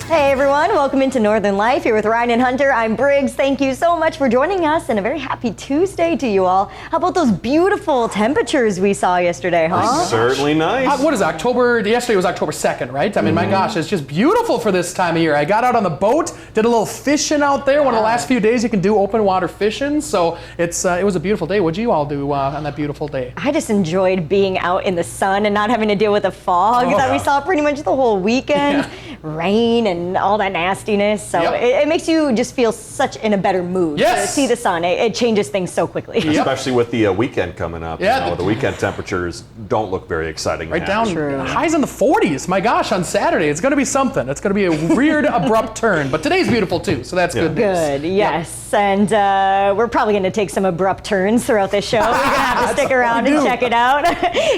Hey everyone, welcome into Northern Life here with Ryan and Hunter. I'm Briggs. Thank you so much for joining us and a very happy Tuesday to you all. How about those beautiful temperatures we saw yesterday, huh? Certainly nice. What is yesterday was October 2nd, right? I mean, my gosh, it's just beautiful for this time of year. I got out on the boat, did a little fishing out there. One of the last few days you can do open water fishing, so it was a beautiful day. What did you all do on that beautiful day? I just enjoyed being out in the sun and not having to deal with the fog that we saw pretty much the whole weekend. Rain and all that nastiness, so it makes you just feel such in a better mood to see the sun. It changes things so quickly. Especially with the weekend coming up. Yeah. You know, the weekend temperatures don't look very exciting. Right down, highs in the 40s. My gosh, on Saturday, it's going to be something. It's going to be a weird, abrupt turn, but today's beautiful too, so that's good news. Good, yes, and we're probably going to take some abrupt turns throughout this show. We're going to have to stick around and check it out.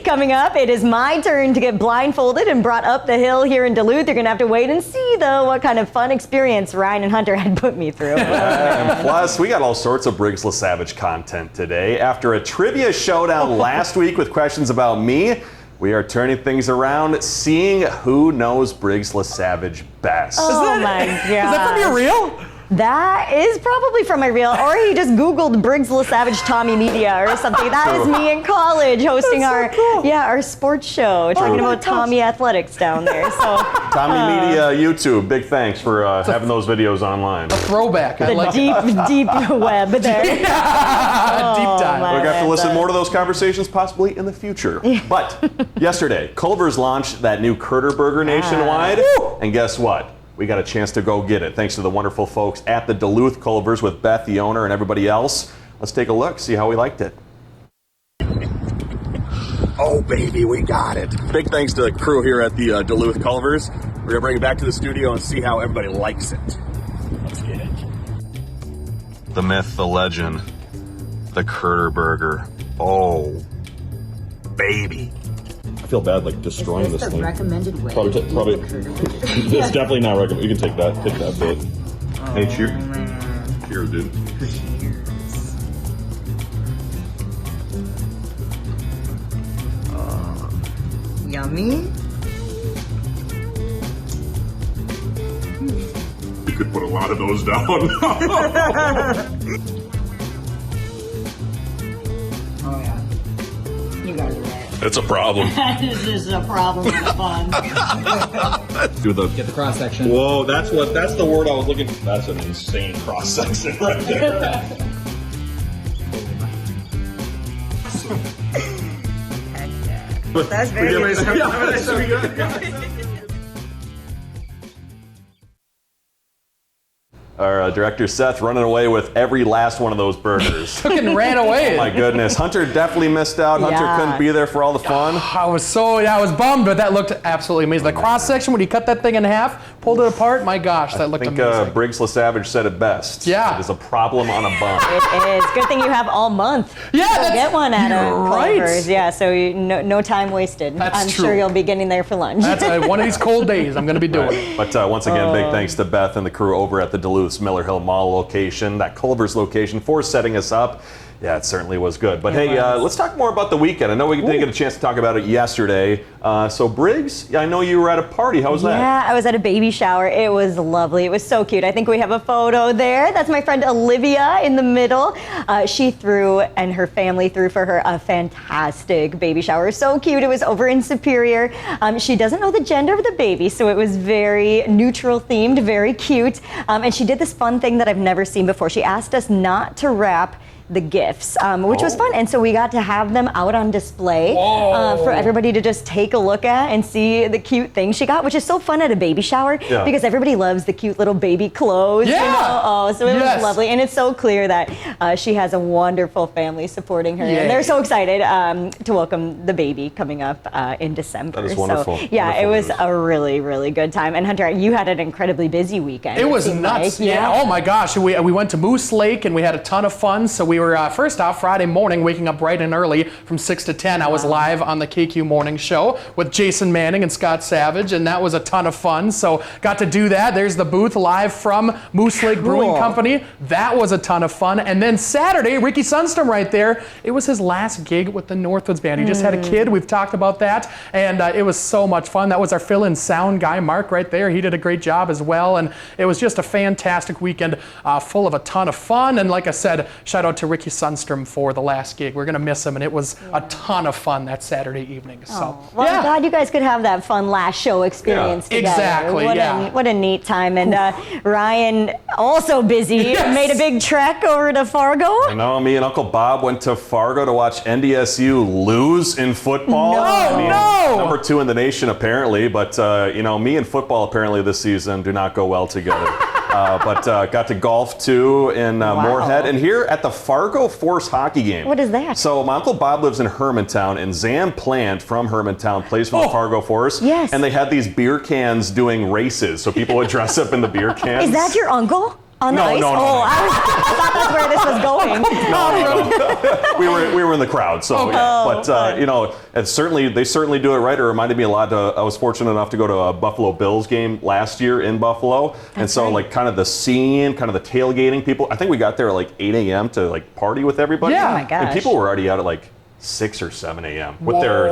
Coming up, it is my turn to get blindfolded and brought up the hill here in Duluth. You're going to have to wait and see, though, what kind of fun experience Ryan and Hunter had put me through. And plus, we got all sorts of Briggs LeSavage content today. After a trivia showdown last week with questions about me, we are turning things around, seeing who knows Briggs LeSavage best. Oh my God. Is that from your reel? That is probably from my reel, or he just Googled Briggs LeSavage Tommy Media or something. That is me in college hosting our sports show, talking about Tommy athletics down there. So Tommy Media YouTube, big thanks for having those videos online. A throwback. The deep web there. Deep dive. We're going to have to listen more to those conversations possibly in the future. But yesterday, Culver's launched that new Curter Burger nationwide, and guess what? We got a chance to go get it thanks to the wonderful folks at the Duluth Culver's with Beth, the owner, and everybody else. Let's take a look, see how we liked it. Oh, baby, we got it. Big thanks to the crew here at the Duluth Culver's. We're going to bring it back to the studio and see how everybody likes it. Let's get it. The myth, the legend, the Curter Burger. Oh, baby. I feel bad like destroying this thing. Recommended way. Probably. It's definitely not recommended. You can take that bit. Hey, cheers. Cheers, dude. Yummy. You could put a lot of those down. Oh yeah. You guys are right. It's a problem. This is a problem with fun. Get the cross section. Whoa, that's the word I was looking for. That's an insane cross section right there. That's very good. Our director Seth running away with every last one of those burgers. Took and ran away. Oh my goodness. Hunter definitely missed out. Hunter couldn't be there for all the fun. I was bummed, but that looked absolutely amazing. The cross section, when you cut that thing in half, pulled it apart, my gosh, that looked amazing. I think Briggs LeSavage said it best. Yeah. It is a problem on a bun. It is. Good thing you have all month. Yeah, to get one at Culver's. Yeah, so no time wasted. I'm true. sure you'll be getting there for lunch. That's one of these cold days I'm going to be doing it. But once again, big thanks to Beth and the crew over at the Duluth's Miller Hill Mall location, that Culver's location, for setting us up. Yeah, it certainly was good. But hey, let's talk more about the weekend. I know we didn't get a chance to talk about it yesterday. So Briggs, I know you were at a party. How was that? Yeah, I was at a baby shower. It was lovely. It was so cute. I think we have a photo there. That's my friend Olivia in the middle. She threw, and her family threw for her, a fantastic baby shower. So cute. It was over in Superior. She doesn't know the gender of the baby, so it was very neutral themed, very cute. And she did this fun thing that I've never seen before. She asked us not to wrap the gifts, which was fun. And so we got to have them out on display for everybody to just take a look at and see the cute things she got, which is so fun at a baby shower because everybody loves the cute little baby clothes. Yeah. You know? Oh, so it was lovely. And it's so clear that she has a wonderful family supporting her. And they're so excited to welcome the baby coming up in December. That is wonderful. So, yeah, wonderful it was news. a really, really good time. And Hunter, you had an incredibly busy weekend. It was nuts. Like. Yeah. Oh my gosh. We went to Moose Lake and we had a ton of fun. So we we were, first off, Friday morning, waking up bright and early from 6 to 10. I was live on the KQ Morning Show with Jason Manning and Scott Savage, and that was a ton of fun. So got to do that. There's the booth live from Moose Lake Brewing Company. That was a ton of fun. And then Saturday, Ricky Sundstrom right there. It was his last gig with the Northwoods Band. He just had a kid. We've talked about that. And it was so much fun. That was our fill-in sound guy, Mark, right there. He did a great job as well. And it was just a fantastic weekend full of a ton of fun. And like I said, shout out to Ricky Sundstrom for the last gig. We're going to miss him. And it was a ton of fun that Saturday evening. So, well, I'm glad you guys could have that fun last show experience together. Exactly, What a neat time. And Ryan, also busy, made a big trek over to Fargo. I know, me and Uncle Bob went to Fargo to watch NDSU lose in football. Number 2 in the nation, apparently. But, me and football, apparently, this season do not go well together. But got to golf, too, in Moorhead. And here at the Fargo Force hockey game. What is that? So my Uncle Bob lives in Hermantown, and Zam Plant from Hermantown plays for the Fargo Force. Yes. And they had these beer cans doing races, so people would dress up in the beer cans. Is that your uncle? On the ice? No. I thought that's where this was going. No. We were in the crowd, so they certainly do it right. It reminded me a lot. I was fortunate enough to go to a Buffalo Bills game last year in Buffalo, and so kind of the scene, kind of the tailgating people. I think we got there at 8 a.m. to party with everybody. Yeah. Oh my gosh. And people were already out at 6 or 7 a.m. with their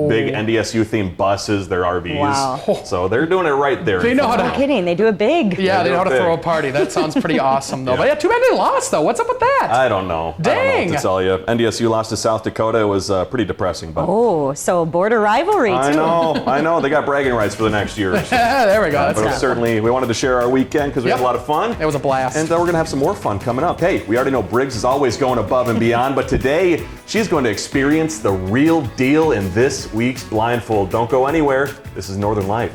big NDSU themed buses, their RVs. Wow. So they're doing it right there. They know how to. No kidding, they do it big. Yeah, they know how to throw a party. That sounds pretty awesome, though. But too bad they lost, though. What's up with that? I don't know. Dang. I don't know what to tell you. NDSU lost to South Dakota. It was pretty depressing. But So border rivalry, too. I know. They got bragging rights for the next year. So. There we go. But certainly, we wanted to share our weekend because we had a lot of fun. It was a blast. And we're going to have some more fun coming up. Hey, we already know Briggs is always going above and beyond, but today she's going to experience the real deal in this week's Blindfold. Don't go anywhere. This is Northern Life.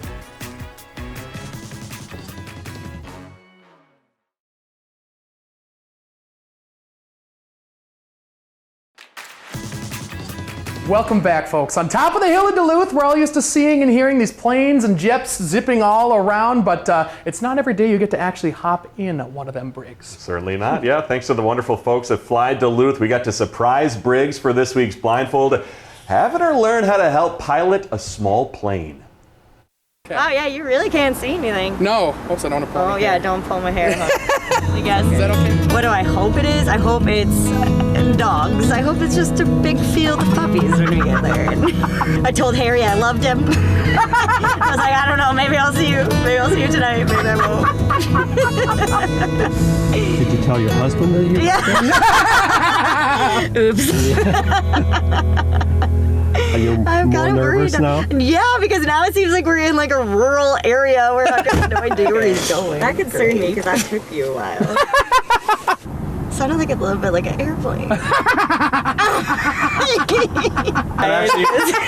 Welcome back, folks. On top of the hill in Duluth, we're all used to seeing and hearing these planes and jets zipping all around, but it's not every day you get to actually hop in one of them Briggs. Certainly not. Yeah, thanks to the wonderful folks at Fly Duluth, we got to surprise Briggs for this week's Blindfold, having her learn how to help pilot a small plane. Oh, yeah, you really can't see anything. No. Oops, I don't want to pull Oh, my yeah, hair. don't pull my hair. I guess. Is that okay? What do I hope it is? I hope it's dogs. I hope it's just a big field of puppies when we get there. And I told Harry I loved him. I was like, I don't know, maybe I'll see you. Maybe I'll see you tonight. Maybe I won't. Did you tell your husband that you Oops. Are you I'm more kind of nervous worried. now? Yeah, because now it seems like we're in a rural area where I've got no idea where he's going. That concerned me because that took you a while. Sounded like a little bit like an airplane. And actually,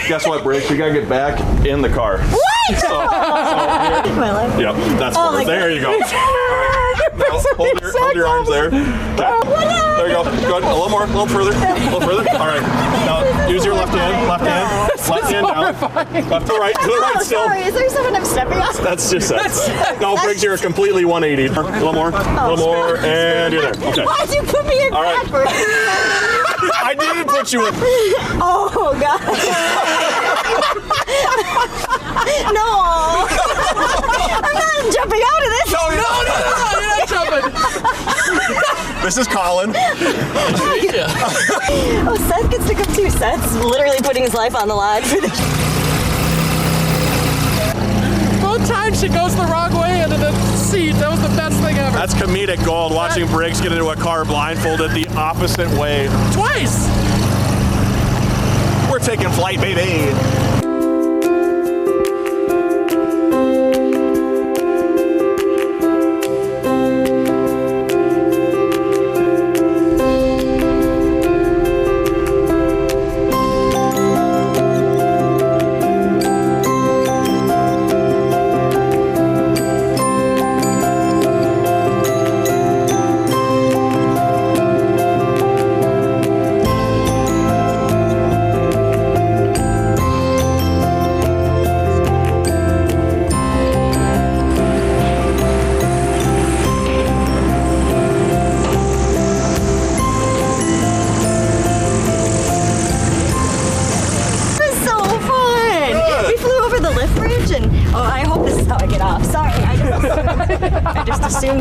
guess what, Briggs? We gotta get back in the car. What? So, My life. yep, that's Oh, there. There you go. Now, hold your arms there. Okay. There you go. Good. A little more. A little further. A little further. All right. Now use your left hand. Left hand. Left hand down. Left to right. To the right Oh, still. sorry. Is there someone I'm stepping on? That's just it. No, Briggs, you're completely 180. A little more. A little more. And you're there. Okay. Why'd you put me in All right. backwards? I didn't put you in. Oh, God. No. I'm not jumping out of this. No, You're not jumping. this is Colin. Oh, Seth gets to come too. Seth's literally putting his life on the line for this. Both times she goes the wrong way into the seat. That was the best thing ever. That's comedic gold, watching Briggs get into a car blindfolded the opposite way. Twice. We're taking flight, baby.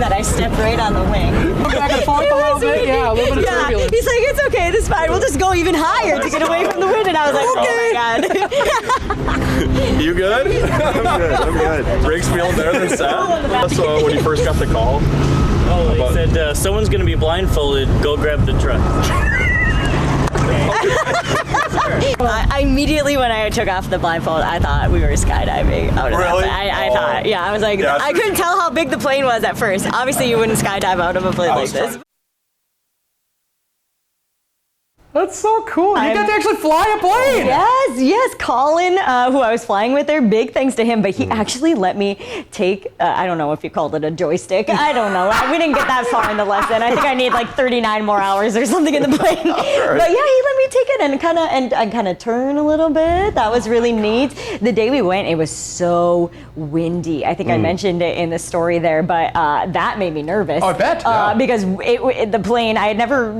but I stepped right on the wing. Back and forth a little bit. Yeah, a little bit of Yeah, turbulence. he's like, it's okay, it's fine. We'll just go even higher to get away from the wind. And I was like, oh my God. You good? I'm good. Briggs feeling better than Seth? So when you first got the call? Oh, they said someone's going to be blindfolded. Go grab the truck. I immediately, when I took off the blindfold, I thought we were skydiving out of Really? that. I thought, yeah, I was like, Yeah, I couldn't tell how big the plane was at first. Obviously, you wouldn't skydive out of a plane like this. That's so cool. You got to actually fly a plane. Yes, Colin, who I was flying with there, big thanks to him, but he actually let me take, I don't know if you called it a joystick, I don't know. We didn't get that far in the lesson. I think I need like 39 more hours or something in the plane. But yeah, he let me take it and kind of turn a little bit. That was really neat. The day we went, it was so windy. I think I mentioned it in the story there, but that made me nervous. Oh, I bet. Because the plane, I had never,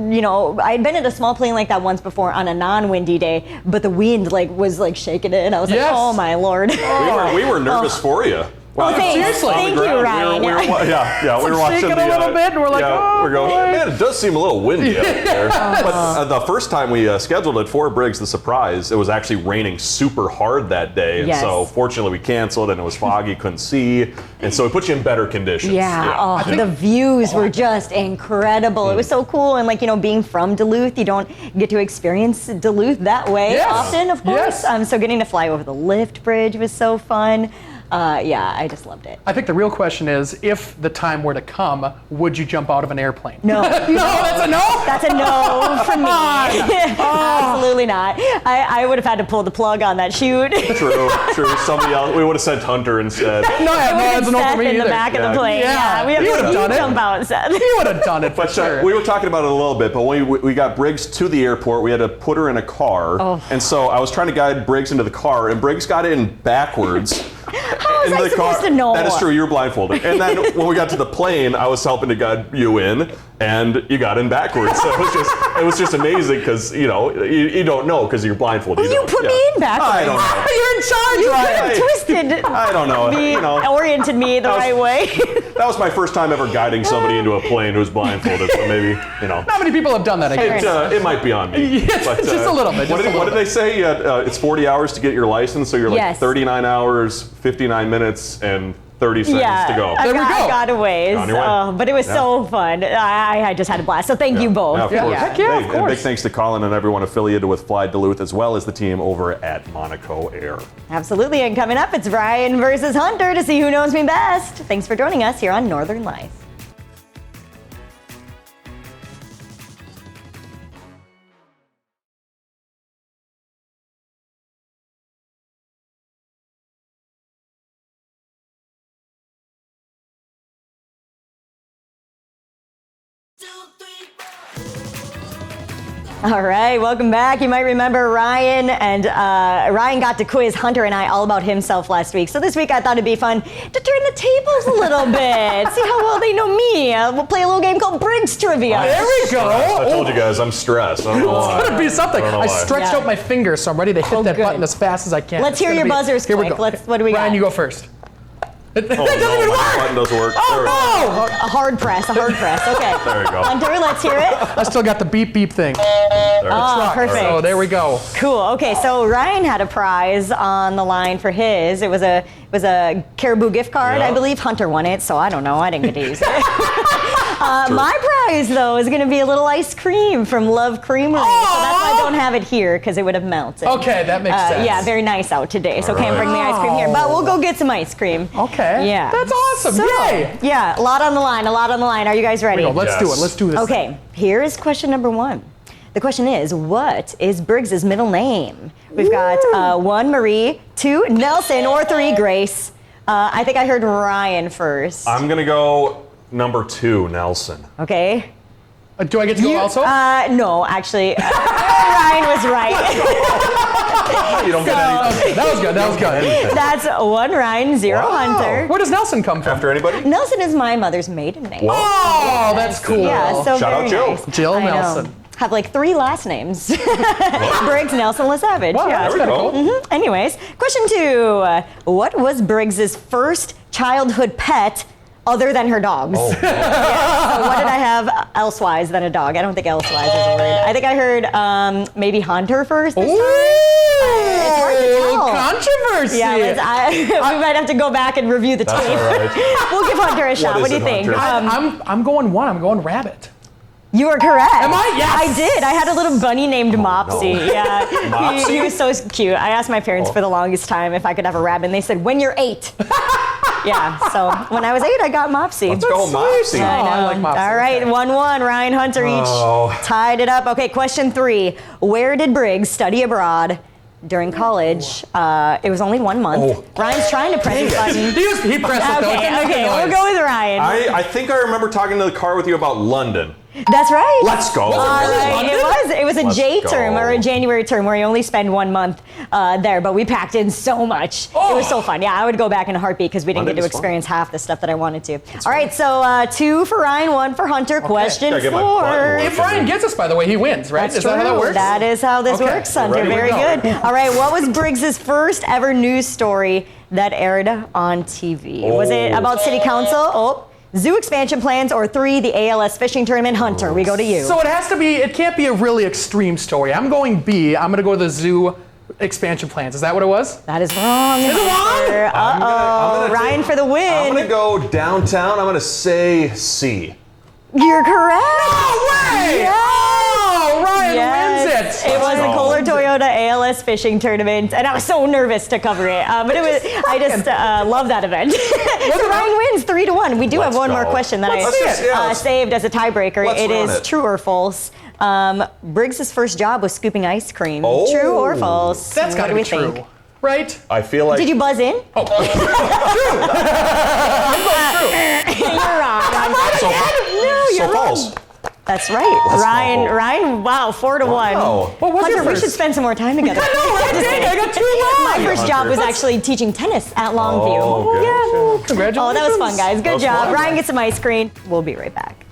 I had been in a small plane like that once before on a non-windy day, but the wind was shaking it, and I was like, oh my Lord. We were nervous for you. Oh, thanks. seriously. Thank you, Ryan. We were watching shaking a little bit, and we're like, oh, we're going, boy. man, it does seem a little windy out there. But the first time we scheduled it for Briggs, the surprise, it was actually raining super hard that day, and Yes. so fortunately we canceled, and it was foggy, couldn't see, and so it put you in better conditions. Yeah, the views were just incredible. It was so cool, and being from Duluth, you don't get to experience Duluth that way often, of course. Yes. So getting to fly over the lift bridge was so fun. I just loved it. I think the real question is, if the time were to come, would you jump out of an airplane? No. No, that's a no? That's a no from me. Absolutely not. I would have had to pull the plug on that shoot. True. Somebody else, we would have said Hunter instead. No, that's a no for Seth me in either. the back of the plane. Yeah. We have You to would've done it. jump out, Seth. You would have done it for But sure. we were talking about it a little bit, but when we got Briggs to the airport, we had to put her in a car. And so I was trying to guide Briggs into the car, and Briggs got in backwards. How was I supposed to know? That is true, you were blindfolded. And then when we got to the plane, I was helping to guide you in, and you got in backwards. So it was just amazing because, you don't know because you're blindfolded. You put me in backwards. I don't know. You're in charge, You Ryan. could have twisted I don't know. oriented me the right way. That was my first time ever guiding somebody into a plane who's blindfolded, so maybe, Not many people have done that, I guess. It might be on me. Just a little bit. What did they say? It's 40 hours to get your license, so you're like Yes. 39 hours, 59 minutes, and 30 seconds to go. I There we go. got a ways. On your way. But it was so fun. I just had a blast. So thank you both. Yeah, of course. Heck yeah, of And course. big thanks to Colin and everyone affiliated with Fly Duluth, as well as the team over at Monico Air. Absolutely. And coming up, it's Ryan versus Hunter to see who knows me best. Thanks for joining us here on Northern Lights. All right, welcome back. You might remember Ryan, and Ryan got to quiz Hunter and I all about himself last week. So this week I thought it'd be fun to turn the tables a little bit, see how well they know me. We'll play a little game called Briggs Trivia. There we go. I told you guys, I'm stressed. I don't know why. It's gonna be something. I don't know I why. stretched out my fingers, so I'm ready to hit that good. button as fast as I can. Let's It's hear gonna your be- buzzers Here we quick. go. What do we got? Ryan, you go first. It doesn't even My work. button doesn't work. Oh There we go. no! A hard press. Okay. There we go. Hunter, let's hear it. I still got the beep beep thing. Oh, perfect. So there we go. Cool. Okay, so Ryan had a prize on the line for his. It was a Caribou gift card, Yeah. I believe. Hunter won it, so I don't know. I didn't get to use it. My prize, though, is going to be a little ice cream from Love Creamery. So that's why I don't have it here, because it would have melted. Okay, that makes sense. Yeah, very nice out today, so All can't right. bring the ice cream here. But we'll go get some ice cream. Okay. Yeah. That's awesome. So, Yay. yeah, a lot on the line. Are you guys ready? Here we go. Let's do it. Yes. Let's do this. Okay, here's question number one. The question is, what is Briggs's middle name? We've got 1, Marie, 2, Nelson, or 3, Grace. I think I heard Ryan first. I'm going to go number 2, Nelson. Okay. Do I get to go also? No, actually, Ryan was right. You don't get anything. That was good. That was good. That's 1 Ryan, 0 Wow. Hunter. Where does Nelson come from? After anybody? Nelson is my mother's maiden name. Whoa. Oh, that's cool. Yeah, so Shout very out Jill. nice. Jill I know. Nelson. Have like 3 last names. Briggs, Nelson, LeSavage. Wow, Yeah. that's There we kind of go. cool. Anyways, question 2. What was Briggs's first childhood pet other than her dogs. Oh, Yeah, so what did I have elsewise than a dog? I don't think elsewise is a word. I think I heard maybe hunter first this time. It's hard to tell. Controversy. Yeah, we might have to go back and review the tape. all right. We'll give Hunter a shot. is What do you it, think? Hunter? I'm going one. I'm going rabbit. You are correct. Am I? Yes. I did. I had a little bunny named Mopsy. no. Yeah, Mopsy? He was so cute. I asked my parents for the longest time if I could have a rabbit, and they said, when you're 8. Yeah, so when I was 8, I got Mopsy. Let's go, Mopsy. I know. I like Mopsy. All right, Okay. 1-1. Ryan, Hunter each tied it up. Okay, question 3. Where did Briggs study abroad during college? It was only 1 month. Ryan's trying to press his button. He pressed it though. It didn't make Okay, a we'll noise. go with Ryan. I think I remember talking to the car with you about London. That's right. Let's go. All right, London? it was a Let's J go. term or a January term where you only spend 1 month there, but we packed in so much. It was so fun. Yeah, I would go back in a heartbeat because we didn't London get to is fun. experience half the stuff that I wanted to. All right, so 2 for Ryan, 1 for Hunter. Question Gotta get my 4. button working. If Ryan gets us, by the way, he wins, right? That's Is that how that true. works? That is how this Okay. works, Hunter. Ready, we Very go. good. All right, what was Briggs's first ever news story that aired on TV? Was it about city council? Zoo expansion plans, or 3, the ALS fishing tournament? Hunter, we go to you. So it can't be a really extreme story. I'm going B. I'm going to go with the zoo expansion plans. Is that what it was? That is wrong. Is it wrong? I'm gonna Ryan take- for the win. I'm going to go downtown. I'm going to say C. You're correct. No way! Yes. Oh, Ryan Yes. wins it. It was the go. Kohler Toyota ALS fishing tournament, and I was so nervous to cover it. But it was. I just love that event. So Ryan wins 3-1. We do have Let's one more go. question that Let's see it. I saved as a tiebreaker. Let's It run is it. true or false. Briggs's first job was scooping ice cream. Oh. True or false? That's got What to do be we true, think? right? I feel like. Did you buzz in? Oh, You're wrong. So, No, you're so wrong. false. That's right. Let's Ryan, go. Ryan, wow, 4-1. Wow. What was Hunter, your we first? should spend some more time together. I know, right? Just Dang, kidding. I got 2 wrong. My first job was actually teaching tennis at Longview. Oh, good. Yeah. Congratulations. Oh, that was fun, guys. That Good was job. fun. Ryan gets some ice cream. We'll be right back.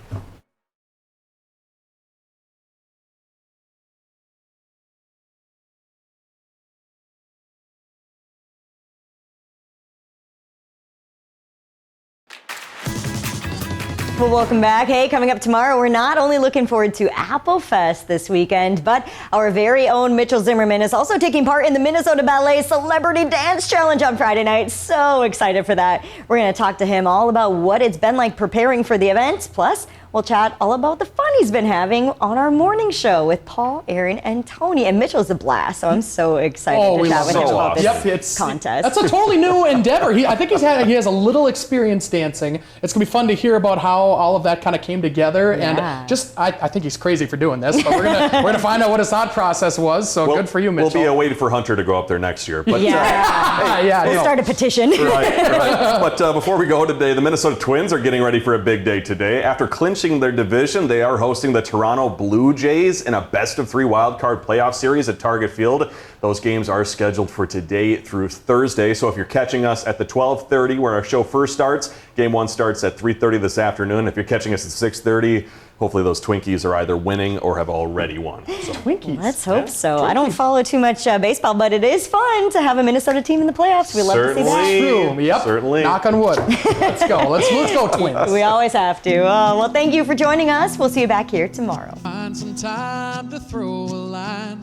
Well, welcome back. Hey, coming up tomorrow, we're not only looking forward to Apple Fest this weekend, but our very own Mitchell Zimmerman is also taking part in the Minnesota Ballet Celebrity Dance Challenge on Friday night. So excited for that. We're going to talk to him all about what it's been like preparing for the event. Plus, we'll chat all about the fun he's been having on our morning show with Paul, Aaron, and Tony. And Mitchell's a blast, so I'm so excited Oh, to we chat love with him so about this awesome. Yep, it's contest. That's a totally new endeavor. I think he has a little experience dancing. It's gonna be fun to hear about how all of that kind of came together. Yeah. And just, I think he's crazy for doing this, but we're gonna find out what his thought process was. So good for you, Mitchell. We'll be waiting for Hunter to go up there next year. But, yeah, We'll no. start a petition. right. But before we go today, the Minnesota Twins are getting ready for a big day today. After clinching their division, they are hosting the Toronto Blue Jays in a best-of-3 wildcard playoff series at Target Field. Those games are scheduled for today through Thursday. So if you're catching us at the 12:30 where our show first starts, Game 1 starts at 3:30 this afternoon. If you're catching us at 6:30, hopefully those Twinkies are either winning or have already won. So. Twinkies. Let's hope so. I don't follow too much baseball, but it is fun to have a Minnesota team in the playoffs. We love to see that. Certainly. True. Yep. Certainly. Knock on wood. Let's go. Let's go, Twins. We always have to. Well, thank you for joining us. We'll see you back here tomorrow. Find some time to throw a line,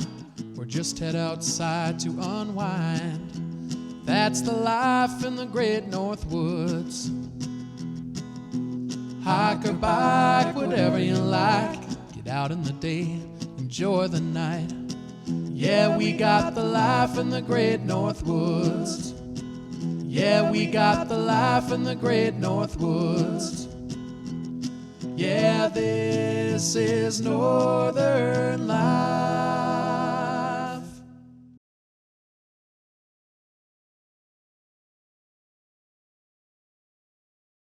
or just head outside to unwind. That's the life in the great North Woods. Hike or bike, whatever you like. Get out in the day, enjoy the night. Yeah, we got the life in the great North Woods. Yeah, we got the life in the great North Woods. Yeah, this is Northern Life.